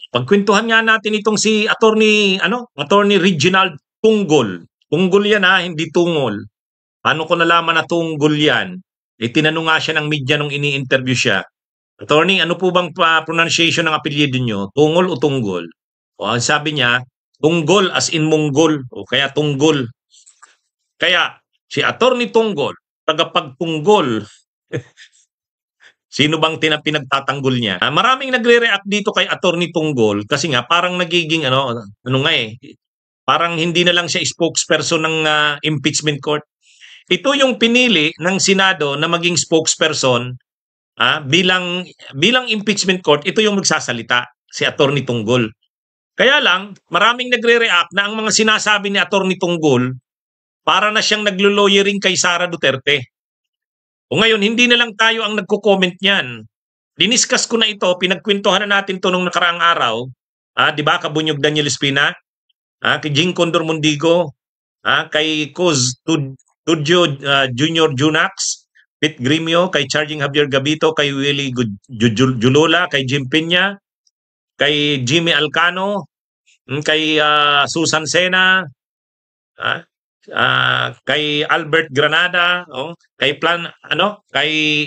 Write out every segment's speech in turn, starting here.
Pagkwentuhan nga natin itong si Attorney Reginald Tunggol. Tunggol yan hindi tungol. Paano ko nalaman na tunggol yan? Tinanong nga siya ng media nung ini-interview siya. Attorney, ano po bang pronunciation ng apelyido nyo? Tungol o tunggol? O, ang sabi niya, tunggol as in Mongol. O kaya tunggol. Kaya si Attorney Tunggol, tagapagtunggol, sino bang pinagtatanggol niya? Maraming nagre-react dito kay Attorney Tunggol kasi nga parang nagiging parang hindi na lang siya spokesperson ng impeachment court. Ito yung pinili ng Senado na maging spokesperson bilang impeachment court, ito yung magsasalita, si Attorney Tunggol. Kaya lang, maraming nagre-react na ang mga sinasabi ni Attorney Tunggol para na siyang naglo-lawyering kay Sara Duterte. O ngayon, hindi na lang tayo ang nagko-comment niyan. Diniscuss ko na ito, pinagkwentuhan na natin to nung nakaraang araw. Di ba, Kabunyog Daniel Espina, kay Jing Condor Mundigo, kay Coz Tudjo Junior Junax, Pete Grimio, kay Charging Javier Gabito, kay Willie Julola, kay Jim Peña, kay Jimmy Alcano, kay Susan Sena, kay Albert Granada, kay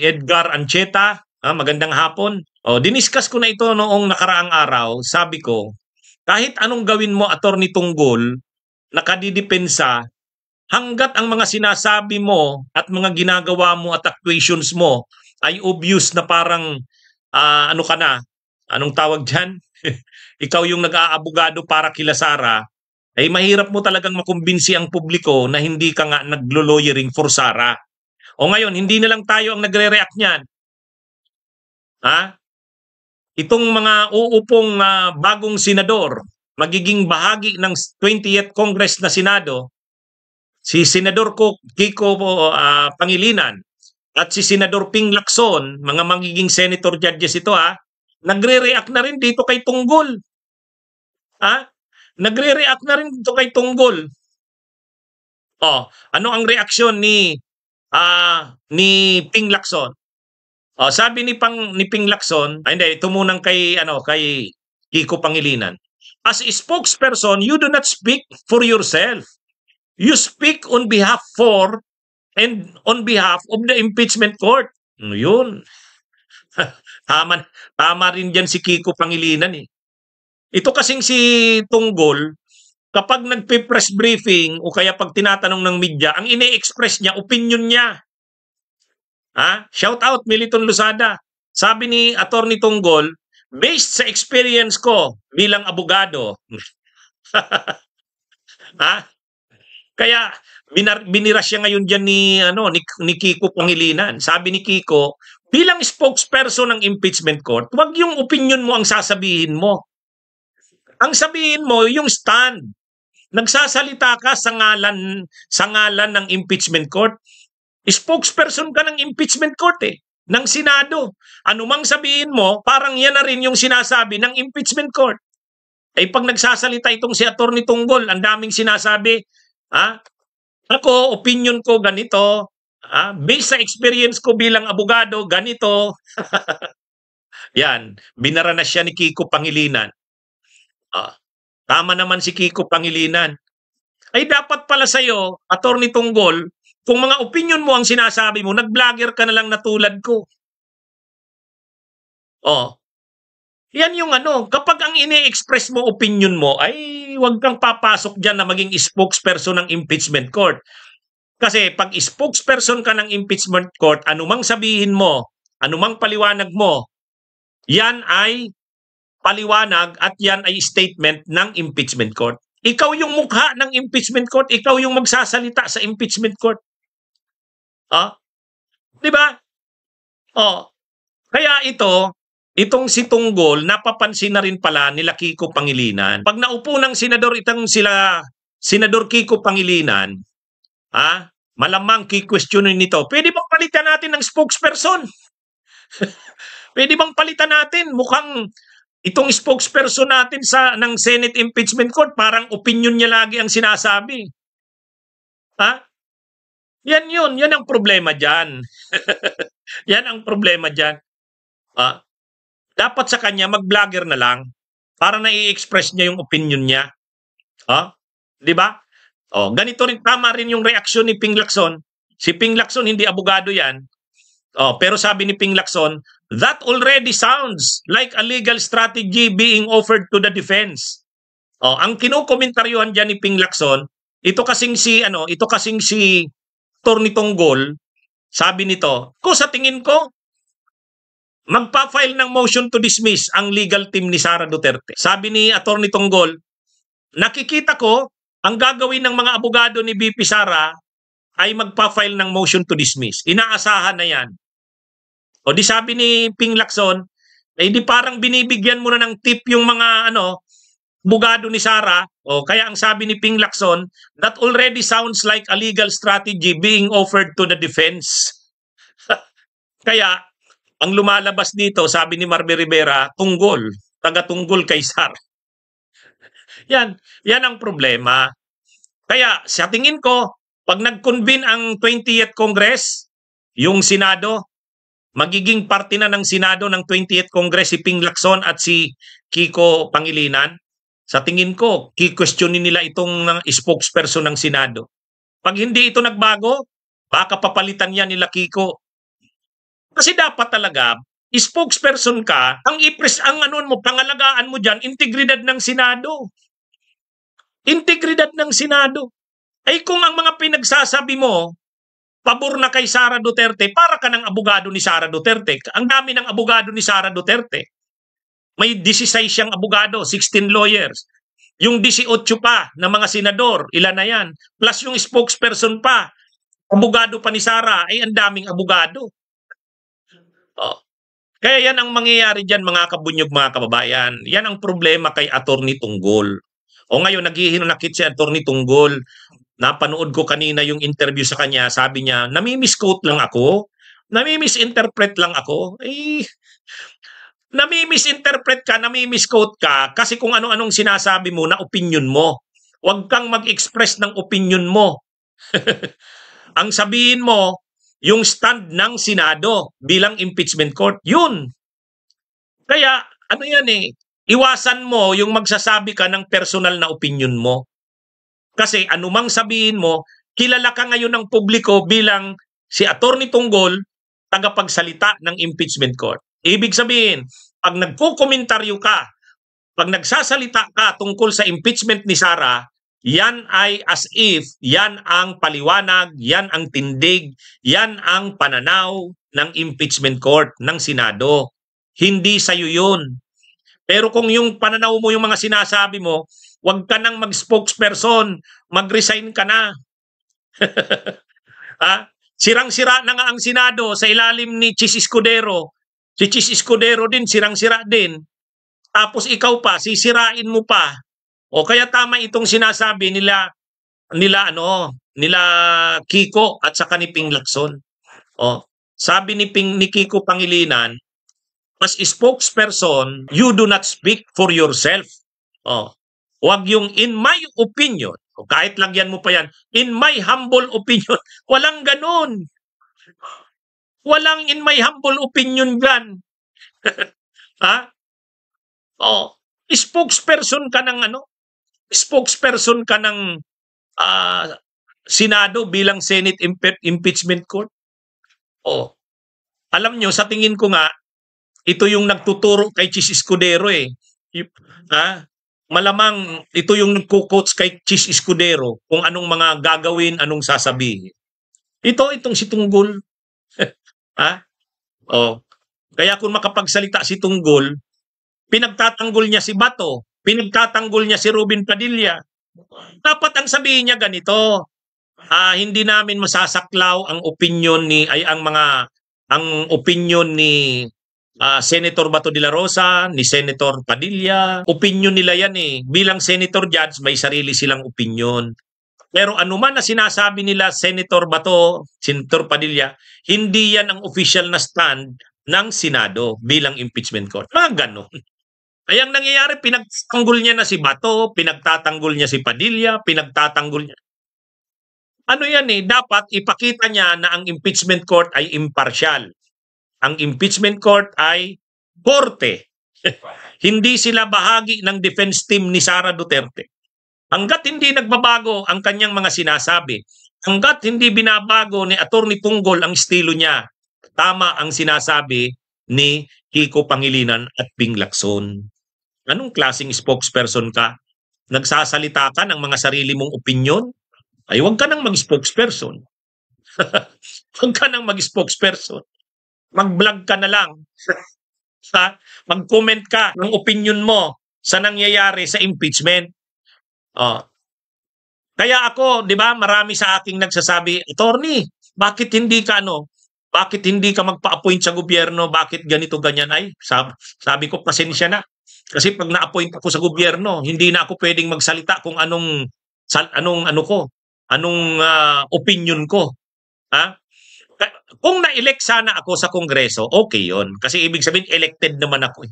Edgar Ancheta, magandang hapon. Diniscuss ko na ito noong nakaraang araw. Sabi ko, kahit anong gawin mo, Attorney Tunggol, nakadidepensa, hanggat ang mga sinasabi mo at mga ginagawa mo at actuations mo ay obvious na parang anong tawag dyan? Ikaw yung nag-aabogado para kila Sara, ay mahirap mo talagang makumbinsi ang publiko na hindi ka nga naglo-lawyering for Sara. O ngayon, hindi na lang tayo ang nagre-react niyan. Itong mga uupong bagong senador, magiging bahagi ng 20th Congress na Senado, si Senador Kiko Pangilinan at si Senador Ping Lacson, mga magiging senator judges ito nagre-react na rin dito kay Tunggol. Nagre-react na rin dito kay Tunggol. Ano ang reaksyon ni Ping Lacson? Sabi ni Ping Lacson, ito munang kay Kiko Pangilinan. As a spokesperson, you do not speak for yourself. You speak on behalf for and on behalf of the impeachment court. Yun. Tama rin dyan si Kiko Pangilinan Ito kasing si Tunggol, kapag nagpe-press briefing o kaya pag tinatanong ng media, ang ine-express niya, opinion niya. Shout out Militon Lusada. Sabi ni Attorney Tunggol, based sa experience ko bilang abogado. Kaya binira siya ngayon diyan ni Kiko Pangilinan. Sabi ni Kiko, bilang spokesperson ng impeachment court, wag yung opinion mo ang sasabihin mo. Ang sabihin mo yung stand. Nagsasalita ka sa ngalan ng impeachment court. Spokesperson ka ng impeachment court ng Senado. Anumang sabihin mo, parang yan na rin yung sinasabi ng impeachment court. Pag nagsasalita itong si Attorney Tunggol, ang daming sinasabi, ako, opinion ko ganito, based sa experience ko bilang abogado, ganito. Yan, binara na siya ni Kiko Pangilinan. Tama naman si Kiko Pangilinan. Ay dapat pala sa'yo, Attorney Tunggol, kung mga opinion mo ang sinasabi mo, nag-vlogger ka na lang na tulad ko. Yan yung kapag ang ine-express mo, opinion mo, ay huwag kang papasok dyan na maging spokesperson ng impeachment court. Kasi pag spokesperson ka ng impeachment court, anumang sabihin mo, anumang paliwanag mo, yan ay paliwanag at yan ay statement ng impeachment court. Ikaw yung mukha ng impeachment court, ikaw yung magsasalita sa impeachment court. Di ba? Kaya itong si Tunggol, napapansin na rin pala nila Kiko Pangilinan. Pag naupo ng senador Senador Kiko Pangilinan, malamang ki-questionin nito, pwede bang palitan natin ng spokesperson? Pwede bang palitan natin? Mukhang itong spokesperson natin ng Senate Impeachment Court, parang opinion niya lagi ang sinasabi. Yan ang problema dyan. Yan ang problema dyan. Dapat sa kanya, mag-vlogger na lang. para na i-express niya yung opinion niya. Oh, 'di ba? Oh, ganito rin tama rin yung reaksyon ni Ping Lacson. Si Ping Lacson hindi abogado 'yan. Oh, pero sabi ni Ping Lacson, that already sounds like a legal strategy being offered to the defense. Oh, ang kinokomentaryuhan diyan ni Ping Lacson, ito kasing si Attorney Tonggol, sabi nito, ko sa tingin ko magpa-file ng motion to dismiss ang legal team ni Sara Duterte. Sabi ni Attorney Tonggol, nakikita ko ang gagawin ng mga abogado ni BP Sara ay magpa-file ng motion to dismiss. Inaasahan na yan. O di sabi ni Ping Lacson, di parang binibigyan mo na ng tip yung mga abogado ni Sara. O kaya ang sabi ni Ping Lacson, that already sounds like a legal strategy being offered to the defense. Kaya ang lumalabas dito, sabi ni Marbe Rivera, tunggol, taga-tunggol kay Sara. Yan ang problema. Kaya sa tingin ko, pag nag-convene ang 20th Congress, yung Senado, magiging parte na ng Senado ng 20th Congress si Ping Lacson at si Kiko Pangilinan. Sa tingin ko, i-questionin nila itong spokesperson ng Senado. Pag hindi ito nagbago, baka papalitan yan nila Kiko. Kasi dapat talaga, spokesperson ka, ang pangalagaan mo diyan, integridad ng Senado. Integridad ng Senado. Ay kung ang mga pinagsasabi mo, pabor na kay Sara Duterte, para ka ng abogado ni Sara Duterte. Ang dami ng abogado ni Sara Duterte. May 16 siyang abogado, 16 lawyers. Yung 18 pa na mga senador, ilan na yan? Plus yung spokesperson pa, abogado pa ni Sara, ay ang daming abogado. Oh. Kaya yan ang mangyayari dyan mga kabunyog, mga kababayan. Yan ang problema kay Attorney Tunggol. O ngayon, naghihinunakit si Attorney Tunggol. Napanood ko kanina yung interview sa kanya. Sabi niya, nami-misquote lang ako. Nami-misinterpret lang ako. Nami-misinterpret ka, nami-misquote ka kasi kung ano-anong sinasabi mo na opinion mo. Huwag kang mag-express ng opinion mo. Ang sabihin mo, yung stand ng Senado bilang impeachment court, yun. Kaya, yan iwasan mo yung magsasabi ka ng personal na opinion mo. Kasi anumang sabihin mo, kilala ka ngayon ng publiko bilang si Attorney Tunggol, tagapagsalita ng impeachment court. Ibig sabihin, pag nagkukomentaryo ka, pag nagsasalita ka tungkol sa impeachment ni Sara, yan ay as if, yan ang paliwanag, yan ang tindig, yan ang pananaw ng impeachment court ng Senado. Hindi sa'yo yun. Pero kung yung pananaw mo, yung mga sinasabi mo, wag ka nang mag-spokesperson, mag-resign ka na. Sirang-sira na nga ang Senado sa ilalim ni Chis Escudero. Si Chis Escudero din, sirang-sira din. Tapos ikaw pa, sisirain mo pa. O kaya tama itong sinasabi nila Kiko at saka ni Ping Lacson. O, sabi ni Kiko Pangilinan, as spokesperson, you do not speak for yourself. O, wag yung in my opinion, o kahit lagyan mo pa yan, in my humble opinion, walang ganun. Walang in my humble opinion dyan. O, spokesperson ka ng spokesperson ka ng Senado bilang Senate Impeachment Court. O, alam nyo, sa tingin ko nga, ito yung nagtuturo kay Chis Escudero Malamang ito yung nagko-coach kay Chis Escudero kung anong mga gagawin, anong sasabihin. Itong si Tunggol. Kaya kung makapagsalita si Tunggol, pinagtatanggol niya si Bato, pinagtatanggol niya si Robin Padilla. Dapat ang sabihin niya ganito, hindi namin masasaklaw ang opinion ang opinion ni Senator Bato de la Rosa, ni Senator Padilla. Opinion nila yan Bilang Senator Judge, may sarili silang opinion. Pero anuman na sinasabi nila Senator Bato, Senator Padilla, hindi yan ang official na stand ng Senado bilang impeachment court. Mga ganon. Kaya ang nangyayari, pinagtatanggol niya na si Bato, pinagtatanggol niya si Padilla, pinagtatanggol niya. Dapat ipakita niya na ang impeachment court ay impartial. Ang impeachment court ay korte. Hindi sila bahagi ng defense team ni Sara Duterte. Hanggat hindi nagbabago ang kanyang mga sinasabi, hanggat hindi binabago ni Atty. Punggol ang estilo niya, tama ang sinasabi ni Kiko Pangilinan at Ping Lacson. Anong klaseng spokesperson ka? Nagsasalita ka ng mga sarili mong opinion? Ay huwag ka nang mag-spokesperson. Huwag ka nang mag-spokesperson. Mag-vlog ka na lang. Mag-comment ka ng opinion mo sa nangyayari sa impeachment. Kaya ako, 'di ba, marami sa aking nagsasabi, "Attorney, bakit hindi ka magpa-appoint sa gobyerno? Bakit ganito ganyan?" Ay, sabi ko, pasensya na. Kasi pag na-appoint ako sa gobyerno, hindi na ako pwedeng magsalita kung anong opinion ko. Ha? Kung na-elect sana ako sa Kongreso, okay 'yon. Kasi ibig sabihin elected naman ako.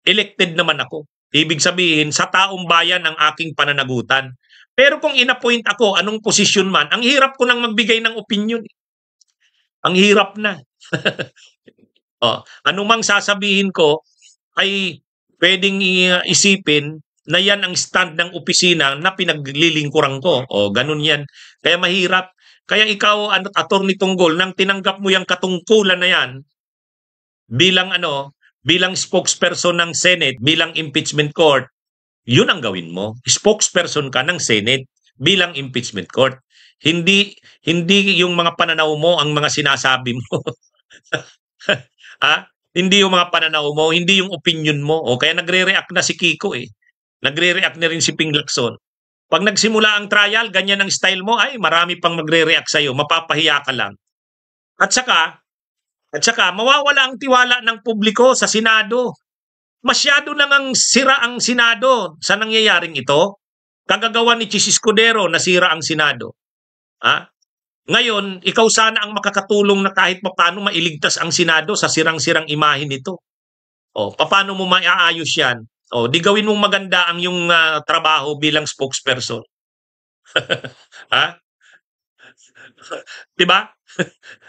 Elected naman ako. Ibig sabihin sa taong bayan ang aking pananagutan. Pero kung inappoint ako, anong posisyon man, ang hirap ko nang magbigay ng opinion. Ang hirap na. Anumang sasabihin ko ay pwedeng isipin na yan ang stand ng opisina na pinaglilingkuran ko. Ganun yan. Kaya mahirap. Kaya ikaw, Atty. Tunggol, nang tinanggap mo yung katungkulan na yan, bilang spokesperson ng Senate, bilang impeachment court, yun ang gawin mo. Spokesperson ka ng Senate bilang impeachment court. Hindi yung mga pananaw mo ang mga sinasabi mo. Hindi yung mga pananaw mo, hindi yung opinion mo. Kaya nagre-react na si Kiko eh. Nagre-react na rin si Ping Lacson. Pag nagsimula ang trial, ganyan ang style mo, ay marami pang magre-react sa'yo. Mapapahiya ka lang. At saka mawawala ang tiwala ng publiko sa Senado. Masyado nang sira ang Senado sa nangyayaring ito. Kagagawa ni Chis Escudero, nasira ang Senado. Ngayon, ikaw sana ang makakatulong na kahit paano mailigtas ang Senado sa sirang-sirang imahe nito. Paano mo maiaayos yan? Di gawin mong maganda ang yung trabaho bilang spokesperson. Diba?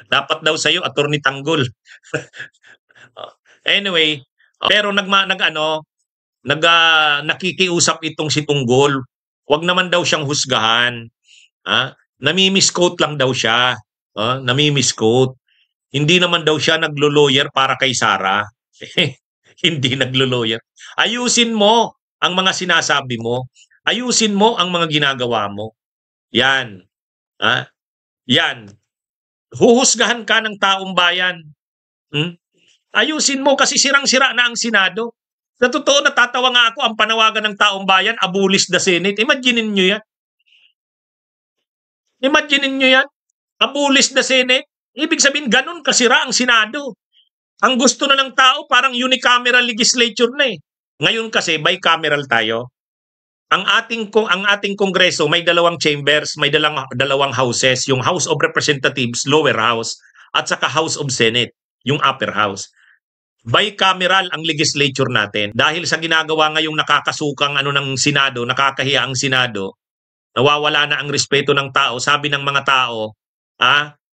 Dapat daw sa'yo, Atty. Tanggol. Anyway, pero nakikiusap itong si Tunggol. Huwag naman daw siyang husgahan. Nami-misquote lang daw siya. Nami-misquote. Hindi naman daw siya naglo-lawyer para kay Sara. Hindi naglo-lawyer. Ayusin mo ang mga sinasabi mo. Ayusin mo ang mga ginagawa mo. Yan. Yan. Huhusgahan ka ng taong bayan. Ayusin mo kasi sirang-sira na ang Senado. Sa totoo, natatawa nga ako ang panawagan ng taong bayan, abolish the Senate. Imaginin nyo yan. Imaginin nyo yan. Abolish the Senate. Ibig sabihin, ganun kasira ang Senado. Ang gusto na ng tao, parang unicameral legislature na eh. Ngayon kasi, bicameral tayo. Ang ating Kongreso may dalawang chambers, may dalawang houses, yung House of Representatives, lower house, at saka House of Senate, yung upper house. Bicameral ang legislature natin. Dahil sa ginagawa ngayong nakakasukang ng Senado, nakakahiya ang Senado, nawawala na ang respeto ng tao. Sabi ng mga tao,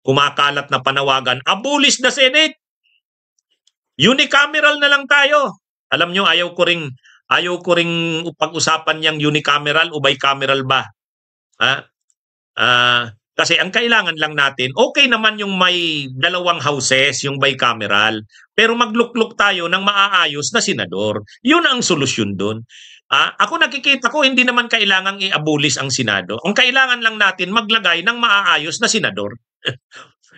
kumakalat na panawagan, abolish the Senate! Unicameral na lang tayo. Alam nyo, ayaw ko ring pag-usapan yang unicameral o bicameral ba. Kasi ang kailangan lang natin, okay naman yung may dalawang houses, yung bicameral, pero maglukluk tayo ng maaayos na senador. Yun ang solusyon doon. Ako nakikita ko, hindi naman kailangang i-abolish ang Senado. Ang kailangan lang natin maglagay ng maaayos na senador.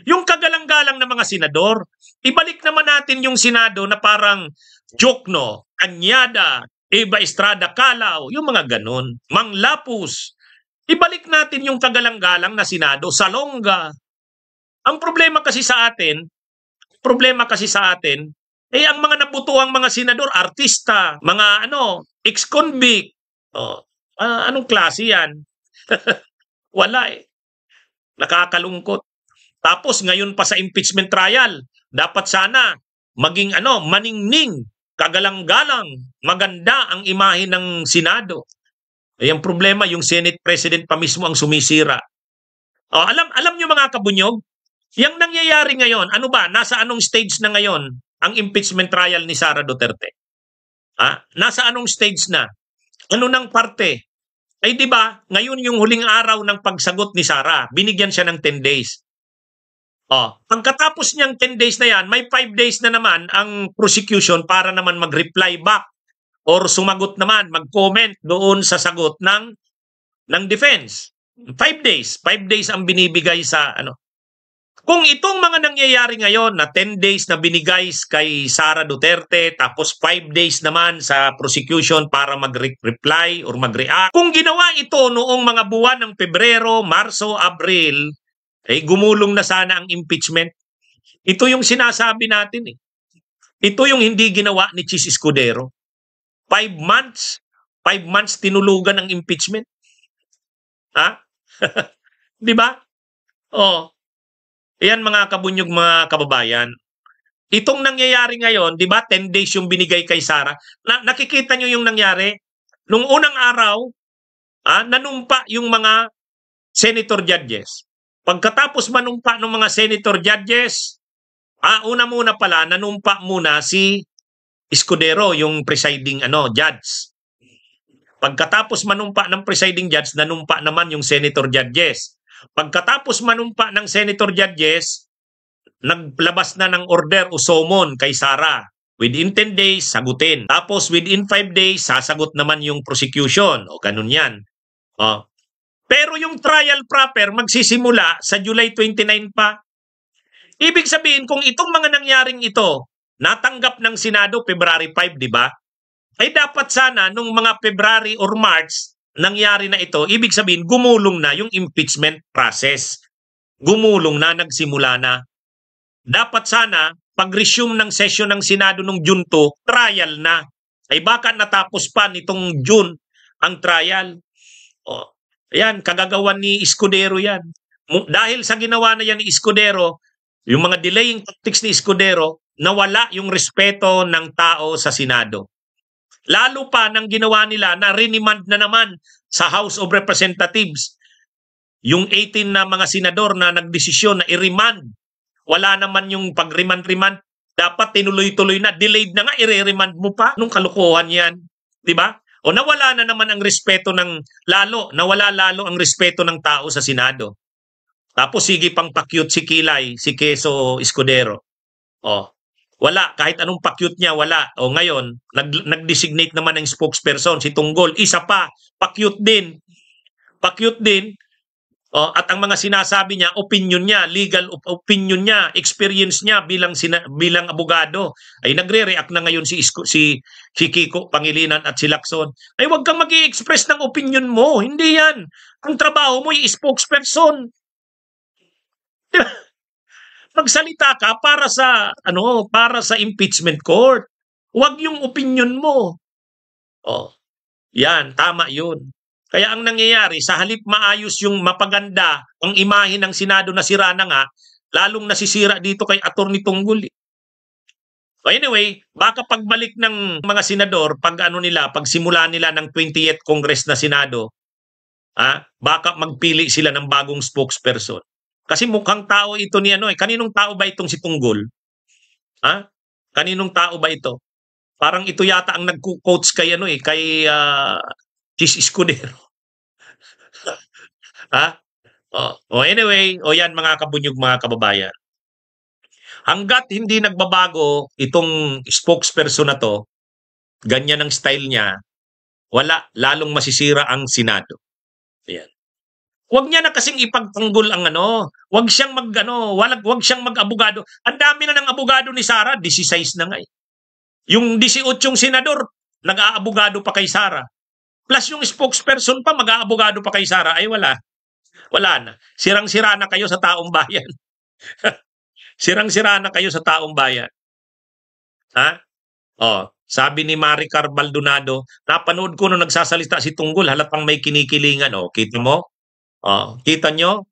Yung kagalang-galang na mga senador, ibalik naman natin yung Senado na parang Jokno, Anyada, Eva Estrada Calao, yung mga ganon, Mang Lapus. Ibalik natin yung kagalang-galang na Senado, Salonga. Ang problema kasi sa atin, ang mga nabutuang mga senador, artista, mga ex-convict. Anong klase yan? Wala eh. Nakakalungkot. Tapos ngayon pa sa impeachment trial, dapat sana maging maningning, kagalang-galang, maganda ang imahe ng Senado. Ang problema, yung Senate President pa mismo ang sumisira. Alam nyo mga kabunyog, yung nangyayari ngayon, nasa anong stage na ngayon ang impeachment trial ni Sara Duterte? Nasa anong stage na? Ano ng parte? Ay di ba, ngayon yung huling araw ng pagsagot ni Sara, binigyan siya ng 10 days. Pagkatapos niyang 10 days na yan, may 5 days na naman ang prosecution para naman mag-reply back or sumagot naman, mag-comment doon sa sagot ng defense. 5 days. 5 days ang binibigay sa ano. Kung itong mga nangyayari ngayon na 10 days na binigay kay Sara Duterte tapos 5 days naman sa prosecution para mag-reply or mag-react. Kung ginawa ito noong mga buwan ng Pebrero, Marso, Abril, gumulong na sana ang impeachment. Ito yung sinasabi natin . Ito yung hindi ginawa ni Chis Escudero. 5 months tinulugan ang impeachment. Di ba? Ayan mga kabunyog, mga kababayan. Itong nangyayari ngayon, di ba, 10 days yung binigay kay Sara. Nakikita nyo yung nangyari? Nung unang araw, nanumpa yung mga senator judges. Pagkatapos manumpa ng mga senator judges, una muna pala, nanumpa muna si Escudero, yung presiding judge. Pagkatapos manumpa ng presiding judge, nanumpa naman yung senator judges. Pagkatapos manumpa ng senator judges, naglabas na ng order o summon kay Sara. Within 10 days, sagutin. Tapos within 5 days, sasagot naman yung prosecution. Ganun yan. Pero yung trial proper, magsisimula sa July 29 pa. Ibig sabihin, kung itong mga nangyaring ito, natanggap ng Senado February 5, di ba? Ay dapat sana nung mga February or March, nangyari na ito, ibig sabihin, gumulong na yung impeachment process. Gumulong na, nagsimula na. Dapat sana, pag-resume ng session ng Senado nung June 2, trial na. Ay baka natapos pa nitong June ang trial. Ayan, kagagawan ni Escudero yan. Dahil sa ginawa na yan ni Escudero, yung mga delaying tactics ni Escudero, nawala yung respeto ng tao sa Senado. Lalo pa nang ginawa nila na remand na naman sa House of Representatives yung 18 na mga senador na nagdesisyon na i-remand. Wala naman yung pag-remand-remand. Dapat tinuloy-tuloy na. Delayed na nga, i-remand mo pa. Nung kalukuhan yan. Diba? O nawala na naman ang respeto nawala lalo ang respeto ng tao sa Senado. Tapos sige pang pakyut si Kilay, si Quezon Escudero. Wala, kahit anong pakyut niya, wala. Ngayon, nag-designate naman ng spokesperson, si Tunggol. Isa pa, pakyut din. Pakyut din. At ang mga sinasabi niya, opinion niya, legal opinion niya, experience niya bilang abogado. Ay nagre-react na ngayon si Kiko Pangilinan at si Lacson. Ay wag kang mag-i-express ng opinion mo. Hindi yan. Ang trabaho mo, i-spokesperson. Magsalita ka para sa impeachment court. Huwag yung opinion mo. Yan, tama yun. Kaya ang nangyayari, sa halip maayos yung mapaganda ang imahe ng Senado na sira na nga, lalong nasisira dito kay Atty. Tunggol. Anyway, baka pagbalik ng mga senador, pagsimula nila ng 20th Congress na Senado, baka magpili sila ng bagong spokesperson. Kasi mukhang tao ito ni kaninong tao ba itong si Tunggol? Kaninong tao ba ito? Parang ito yata ang nagko-coach kay Chis Escudero. Anyway, yan mga kabunyog, mga kababayan. Hanggat hindi nagbabago itong spokesperson na to, ganyan ang style niya, wala, lalong masisira ang Senado. Ayan. Huwag niya na kasing ipagtanggol ang huwag siyang huwag siyang mag-abogado. Ang dami na ng abogado ni Sara, 16 na nga . Yung 18 senador, nag-aabogado pa kay Sara. Plus yung spokesperson pa, mag-aabogado pa kay Sara. Ay wala. Wala na. Sirang-sira na kayo sa taong bayan. Sirang-sira na kayo sa taong bayan. Sabi ni Maricar Baldonado, napanood ko nung nagsasalita si Tunggol, halatang may kinikilingan. Kita mo? Kita nyo?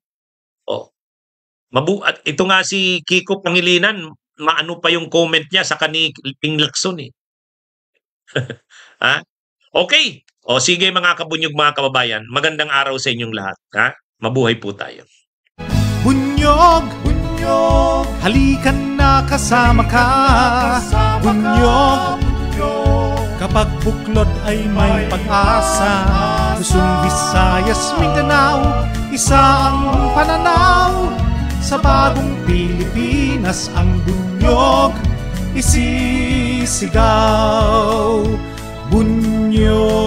At ito nga si Kiko Pangilinan, maano pa yung comment niya sa kanilang Lacson . Okay. Sige mga kabunyog, mga kababayan. Magandang araw sa inyong lahat. Mabuhay po tayo. Bunyog, bunyog, halikan na kasama ka. Bunyog, Kapag buklod ay may pag-asa, Luzon, Visayas, Mindanao, isa ang pananaw. Sa bagong Pilipinas ang bunyog isisigaw. Bunyog